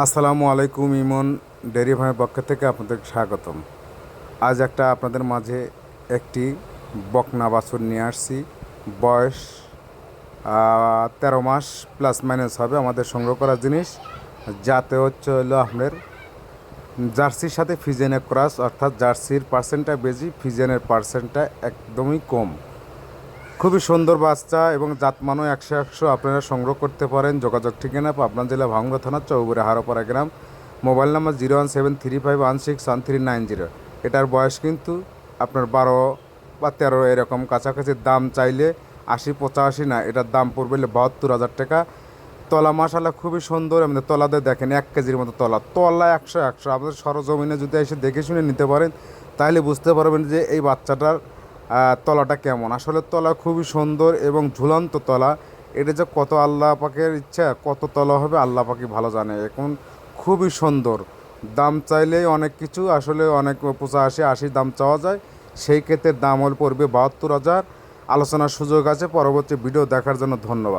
আসসালামু আলাইকুম। ইমন ডেয়ারি ফার্মের পক্ষ থেকে আপনাদের স্বাগতম। আজ আপনাদের মাঝে একটি বকনা বাছুর নিয়ে আসছি। বয়স 13 মাস প্লাস মাইনাস হবে। আমাদের সংগ্রহ করা জিনিস। যাতে হলো আপনার জার্সির সাথে ফিজেনের ক্রস, অর্থাৎ জার্সির পার্সেন্টটা বেশি, ফিজেনের পার্সেন্টটা একদমই কম। খুবই সুন্দর বাচ্চা এবং জাতমানও 100 আপনারা সংগ্রহ করতে পারেন। যোগাযোগ ঠিকানা পাবনা জেলা ভাঙ্গুড়া থানা চৌগুড়া হারোপাড়া গ্রাম। Mobile number 01735161390। এটার বয়স কিন্তু আপনার 12 বা 13 এরকম কাছাকাছি। দাম চাইলে 80-85 না, এটার দাম পড়বে 72,000 টাকা। তলা মাশাআল্লাহ খুবই সুন্দর। আমাদের তলাতে দেখেন 1 কেজির মতো তলা 100 আপনাদের সরজমিনে যদি এসে দেখে শুনে নিতে পারেন তাহলে বুঝতে পারবেন যে এই বাচ্চাটার তলাটা কেমন। আসলে তলা খুবই সুন্দর এবং ঝুলন্ত তলা। এটা যে কত আল্লাহ পাকের ইচ্ছা, কত তলা হবে আল্লাহ পাকই ভালো জানে। এখন খুবই সুন্দর। দাম চাইলেই অনেক কিছু, আসলে অনেক 85-80 দাম চাওয়া যায়। সেই ক্ষেত্রে দাম পড়বে 72,000। আলোচনার সুযোগ আছে। পরবর্তী ভিডিও দেখার জন্য ধন্যবাদ।